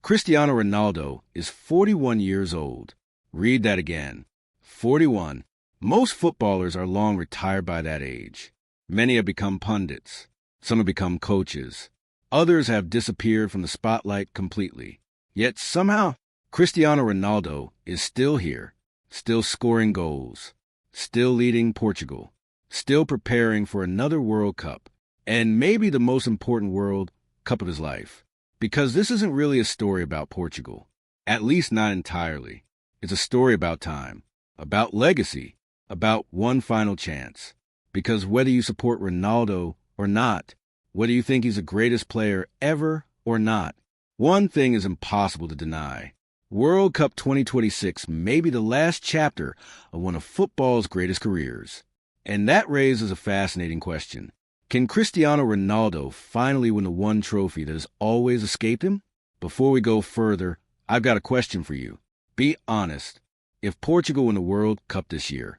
Cristiano Ronaldo is 41 years old. Read that again. 41. Most footballers are long retired by that age. Many have become pundits. Some have become coaches. Others have disappeared from the spotlight completely. Yet somehow, Cristiano Ronaldo is still here, still scoring goals, still leading Portugal, still preparing for another World Cup, and maybe the most important World Cup of his life. Because this isn't really a story about Portugal, at least not entirely. It's a story about time, about legacy, about one final chance. Because whether you support Ronaldo or not, whether you think he's the greatest player ever or not, one thing is impossible to deny. World Cup 2026 may be the last chapter of one of football's greatest careers. And that raises a fascinating question. Can Cristiano Ronaldo finally win the one trophy that has always escaped him? Before we go further, I've got a question for you. Be honest. If Portugal win the World Cup this year,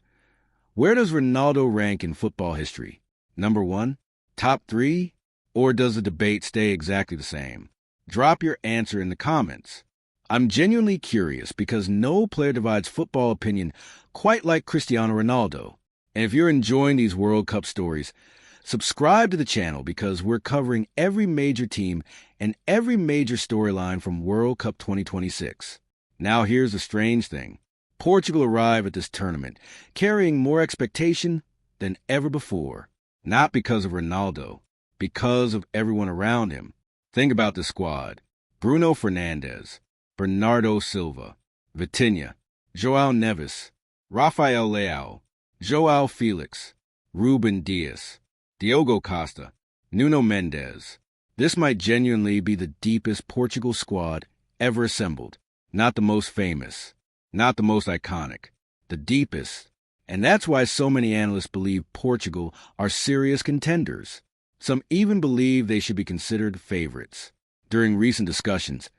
where does Ronaldo rank in football history? Number 1? Top 3? Or does the debate stay exactly the same? Drop your answer in the comments. I'm genuinely curious because no player divides football opinion quite like Cristiano Ronaldo. And if you're enjoying these World Cup stories, subscribe to the channel because we're covering every major team and every major storyline from World Cup 2026. Now here's the strange thing. Portugal arrived at this tournament carrying more expectation than ever before. Not because of Ronaldo, because of everyone around him. Think about the squad. Bruno Fernandes, Bernardo Silva, Vitinha, João Neves, Rafael Leao, João Felix, Ruben Dias, Diogo Costa, Nuno Mendes. This might genuinely be the deepest Portugal squad ever assembled. Not the most famous, not the most iconic, the deepest. And that's why so many analysts believe Portugal are serious contenders. Some even believe they should be considered favorites. During recent discussions,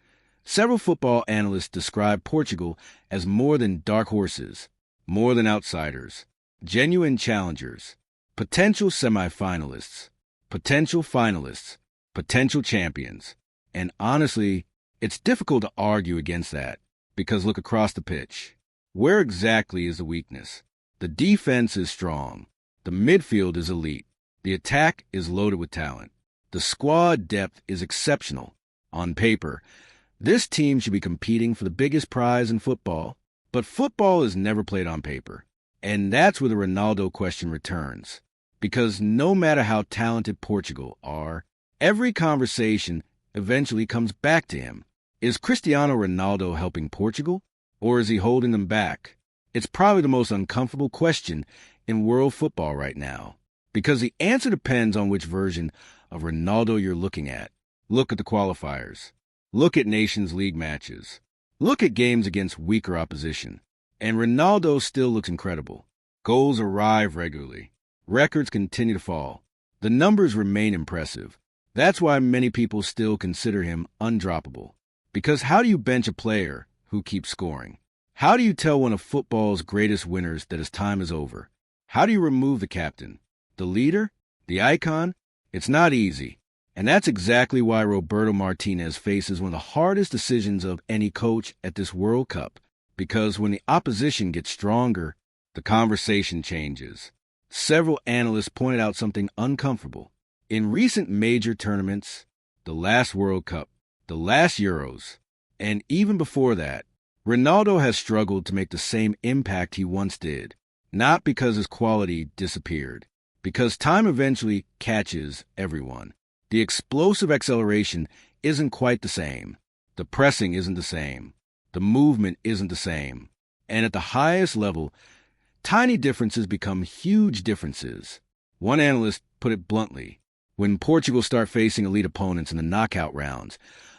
several football analysts describe Portugal as more than dark horses, more than outsiders, genuine challengers, potential semifinalists, potential finalists, potential champions. And honestly, it's difficult to argue against that, because look across the pitch. Where exactly is the weakness? The defense is strong. The midfield is elite. The attack is loaded with talent. The squad depth is exceptional. On paper, this team should be competing for the biggest prize in football, but football is never played on paper. And that's where the Ronaldo question returns. Because no matter how talented Portugal are, every conversation eventually comes back to him. Is Cristiano Ronaldo helping Portugal, or is he holding them back? It's probably the most uncomfortable question in world football right now, because the answer depends on which version of Ronaldo you're looking at. Look at the qualifiers. Look at Nations League matches. Look at games against weaker opposition. And Ronaldo still looks incredible. Goals arrive regularly. Records continue to fall. The numbers remain impressive. That's why many people still consider him undroppable. Because how do you bench a player who keeps scoring? How do you tell one of football's greatest winners that his time is over? How do you remove the captain, the leader, the icon? It's not easy. And that's exactly why Roberto Martinez faces one of the hardest decisions of any coach at this World Cup. Because when the opposition gets stronger, the conversation changes. Several analysts pointed out something uncomfortable. In recent major tournaments, the last World Cup, the last Euros, and even before that, Ronaldo has struggled to make the same impact he once did. Not because his quality disappeared, because time eventually catches everyone. The explosive acceleration isn't quite the same. The pressing isn't the same. The movement isn't the same. And at the highest level, tiny differences become huge differences. One analyst put it bluntly. When Portugal start facing elite opponents in the knockout rounds,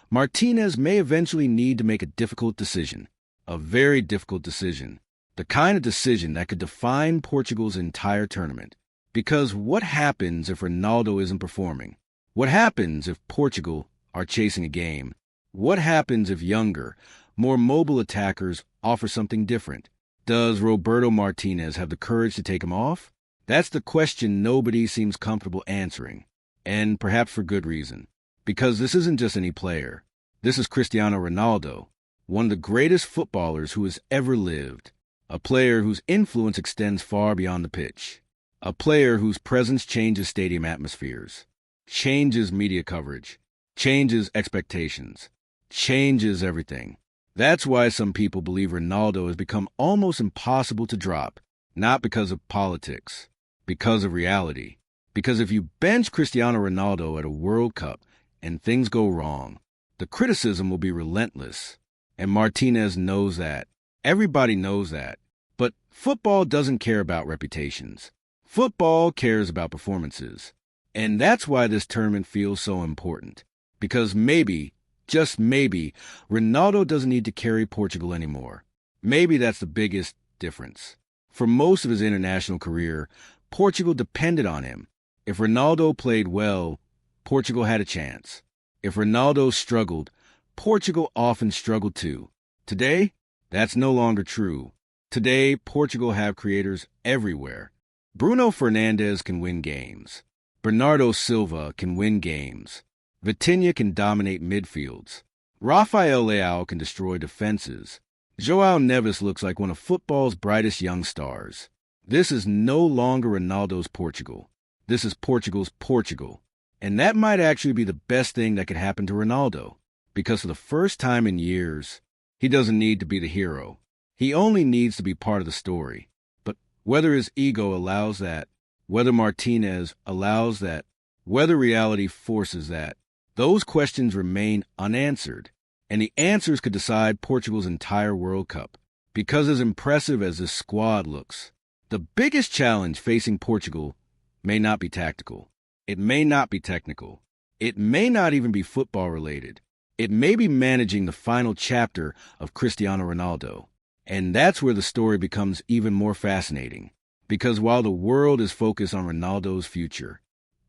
Martinez may eventually need to make a difficult decision. A very difficult decision. The kind of decision that could define Portugal's entire tournament. Because what happens if Ronaldo isn't performing? What happens if Portugal are chasing a game? What happens if younger, more mobile attackers offer something different? Does Roberto Martinez have the courage to take him off? That's the question nobody seems comfortable answering. And perhaps for good reason. Because this isn't just any player. This is Cristiano Ronaldo, one of the greatest footballers who has ever lived, a player whose influence extends far beyond the pitch, a player whose presence changes stadium atmospheres, changes media coverage, changes expectations, changes everything. That's why some people believe Ronaldo has become almost impossible to drop, not because of politics, because of reality. Because if you bench Cristiano Ronaldo at a World Cup and things go wrong, the criticism will be relentless. And Martinez knows that. Everybody knows that. But football doesn't care about reputations. Football cares about performances. And that's why this tournament feels so important. Because maybe, just maybe, Ronaldo doesn't need to carry Portugal anymore. Maybe that's the biggest difference. For most of his international career, Portugal depended on him. If Ronaldo played well, Portugal had a chance. If Ronaldo struggled, Portugal often struggled too. Today, that's no longer true. Today, Portugal have creators everywhere. Bruno Fernandes can win games. Bernardo Silva can win games. Vitinha can dominate midfields. Rafael Leao can destroy defenses. João Neves looks like one of football's brightest young stars. This is no longer Ronaldo's Portugal. This is Portugal's Portugal. And that might actually be the best thing that could happen to Ronaldo. Because for the first time in years, he doesn't need to be the hero. He only needs to be part of the story. But whether his ego allows that, whether Martinez allows that, whether reality forces that, those questions remain unanswered. And the answers could decide Portugal's entire World Cup. Because as impressive as this squad looks, the biggest challenge facing Portugal may not be tactical. It may not be technical. It may not even be football related. It may be managing the final chapter of Cristiano Ronaldo. And that's where the story becomes even more fascinating. Because while the world is focused on Ronaldo's future,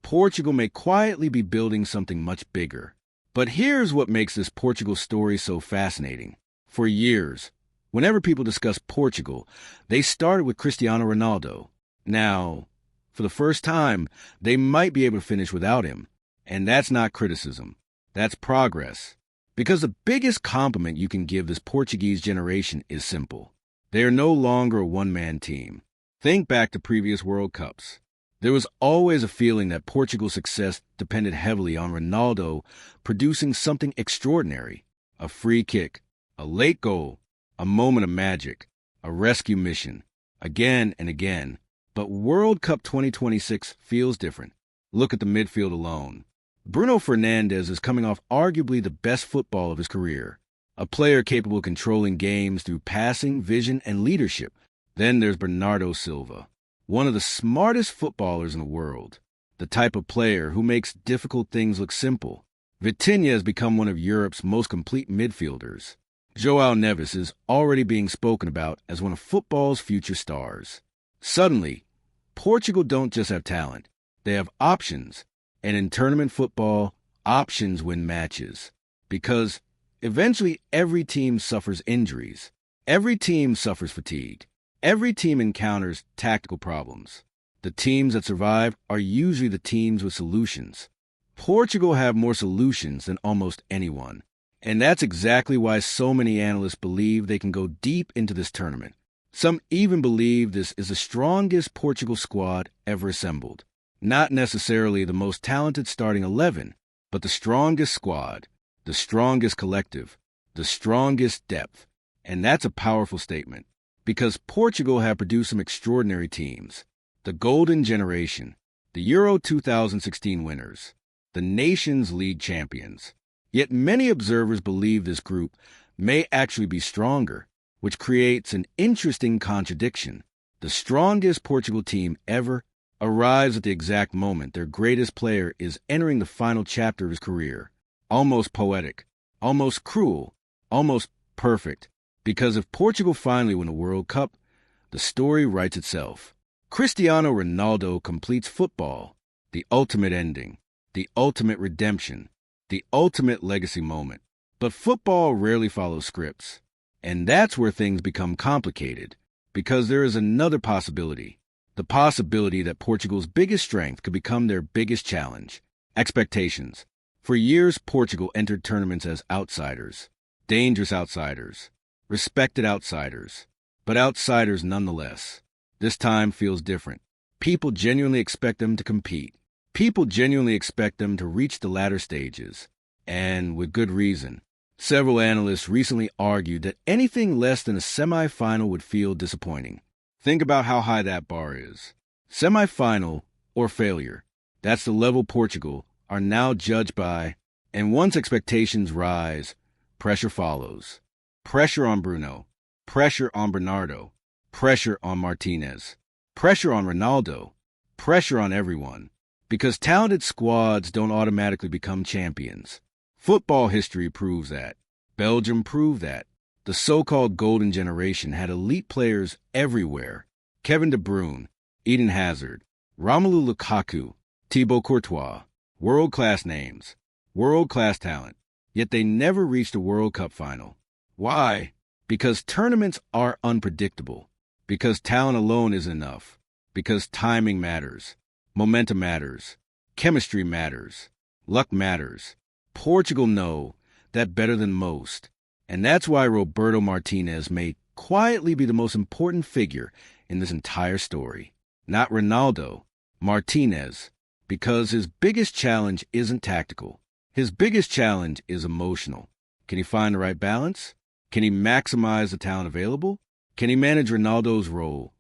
Portugal may quietly be building something much bigger. But here's what makes this Portugal story so fascinating. For years, whenever people discuss Portugal, they started with Cristiano Ronaldo. Now, for the first time, they might be able to finish without him. And that's not criticism. That's progress. Because the biggest compliment you can give this Portuguese generation is simple. They are no longer a one-man team. Think back to previous World Cups. There was always a feeling that Portugal's success depended heavily on Ronaldo producing something extraordinary. A free kick, a late goal, a moment of magic, a rescue mission, again and again. But World Cup 2026 feels different. Look at the midfield alone. Bruno Fernandes is coming off arguably the best football of his career, a player capable of controlling games through passing, vision, and leadership. Then there's Bernardo Silva, one of the smartest footballers in the world, the type of player who makes difficult things look simple. Vitinha has become one of Europe's most complete midfielders. João Neves is already being spoken about as one of football's future stars. Suddenly, Portugal don't just have talent, they have options. And in tournament football, options win matches. Because eventually every team suffers injuries. Every team suffers fatigue. Every team encounters tactical problems. The teams that survive are usually the teams with solutions. Portugal have more solutions than almost anyone. And that's exactly why so many analysts believe they can go deep into this tournament. Some even believe this is the strongest Portugal squad ever assembled. Not necessarily the most talented starting 11, but the strongest squad, the strongest collective, the strongest depth. And that's a powerful statement, because Portugal have produced some extraordinary teams. The Golden Generation, the Euro 2016 winners, the Nations League champions. Yet many observers believe this group may actually be stronger, which creates an interesting contradiction. The strongest Portugal team ever arrives at the exact moment their greatest player is entering the final chapter of his career. Almost poetic, almost cruel, almost perfect. Because if Portugal finally win a World Cup, the story writes itself. Cristiano Ronaldo completes football, the ultimate ending, the ultimate redemption, the ultimate legacy moment. But football rarely follows scripts. And that's where things become complicated, because there is another possibility. The possibility that Portugal's biggest strength could become their biggest challenge. Expectations. For years, Portugal entered tournaments as outsiders, dangerous outsiders, respected outsiders, but outsiders nonetheless. This time feels different. People genuinely expect them to compete. People genuinely expect them to reach the latter stages, and with good reason. Several analysts recently argued that anything less than a semi-final would feel disappointing. Think about how high that bar is. Semi-final or failure. That's the level Portugal are now judged by, and once expectations rise, pressure follows. Pressure on Bruno, pressure on Bernardo, pressure on Martinez, pressure on Ronaldo, pressure on everyone. Because talented squads don't automatically become champions. Football history proves that. Belgium proved that. The so-called golden generation had elite players everywhere. Kevin De Bruyne, Eden Hazard, Romelu Lukaku, Thibaut Courtois. World-class names. World-class talent. Yet they never reached a World Cup final. Why? Because tournaments are unpredictable. Because talent alone isn't enough. Because timing matters. Momentum matters. Chemistry matters. Luck matters. Portugal know that better than most. And that's why Roberto Martinez may quietly be the most important figure in this entire story. Not Ronaldo, Martinez, because his biggest challenge isn't tactical. His biggest challenge is emotional. Can he find the right balance? Can he maximize the talent available? Can he manage Ronaldo's role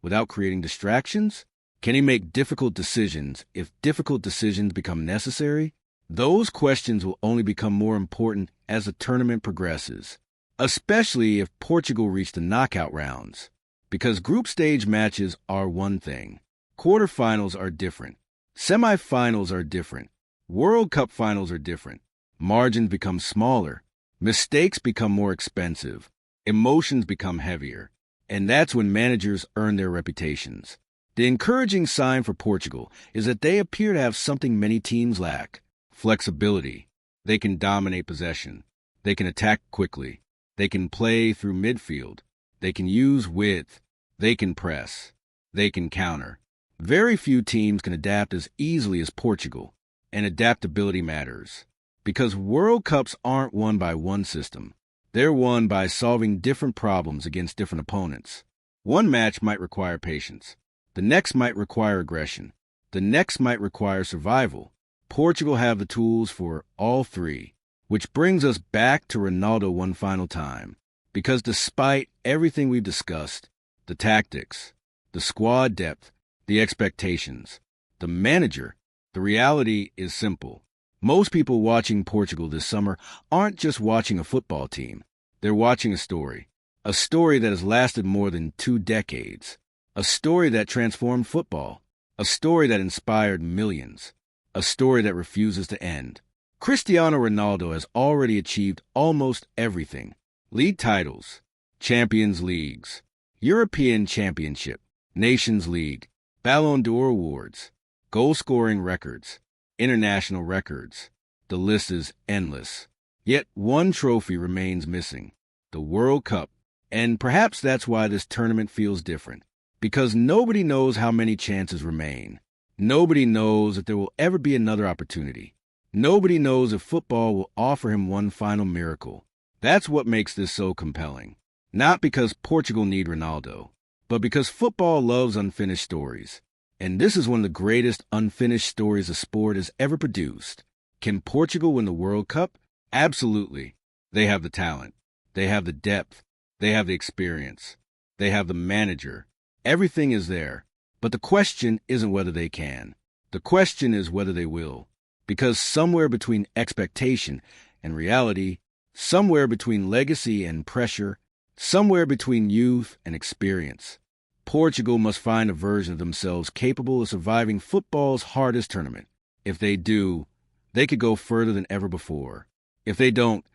without creating distractions? Can he make difficult decisions if difficult decisions become necessary? Those questions will only become more important as the tournament progresses, especially if Portugal reach the knockout rounds. Because group stage matches are one thing. Quarterfinals are different. Semifinals are different. World Cup finals are different. Margins become smaller. Mistakes become more expensive. Emotions become heavier. And that's when managers earn their reputations. The encouraging sign for Portugal is that they appear to have something many teams lack. Flexibility. They can dominate possession. They can attack quickly. They can play through midfield. They can use width. They can press. They can counter. Very few teams can adapt as easily as Portugal, and adaptability matters. Because World Cups aren't won by one system. They're won by solving different problems against different opponents. One match might require patience. The next might require aggression. The next might require survival. Portugal have the tools for all three, which brings us back to Ronaldo one final time. Because despite everything we've discussed, the tactics, the squad depth, the expectations, the manager, the reality is simple. Most people watching Portugal this summer aren't just watching a football team. They're watching a story that has lasted more than 2 decades. A story that transformed football. A story that inspired millions. A story that refuses to end. Cristiano Ronaldo has already achieved almost everything. League titles, Champions Leagues, European Championship, Nations League, Ballon d'Or awards, goal-scoring records, international records. The list is endless. Yet one trophy remains missing, the World Cup. And perhaps that's why this tournament feels different. Because nobody knows how many chances remain. Nobody knows if there will ever be another opportunity. Nobody knows if football will offer him one final miracle. That's what makes this so compelling. Not because Portugal need Ronaldo, but because football loves unfinished stories. And this is one of the greatest unfinished stories a sport has ever produced. Can Portugal win the World Cup? Absolutely. They have the talent. They have the depth. They have the experience. They have the manager. Everything is there. But the question isn't whether they can. The question is whether they will. Because somewhere between expectation and reality, somewhere between legacy and pressure, somewhere between youth and experience, Portugal must find a version of themselves capable of surviving football's hardest tournament. If they do, they could go further than ever before. If they don't,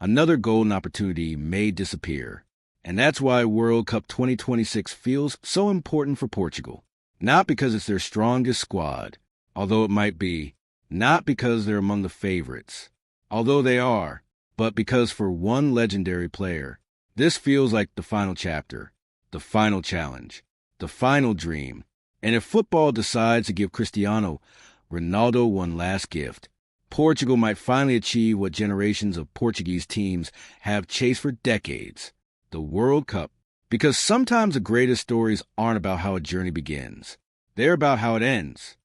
another golden opportunity may disappear. And that's why World Cup 2026 feels so important for Portugal. Not because it's their strongest squad, although it might be. Not because they're among the favorites, although they are. But because for one legendary player, this feels like the final chapter, the final challenge, the final dream. And if football decides to give Cristiano Ronaldo one last gift, Portugal might finally achieve what generations of Portuguese teams have chased for decades, the World Cup. Because sometimes the greatest stories aren't about how a journey begins. They're about how it ends.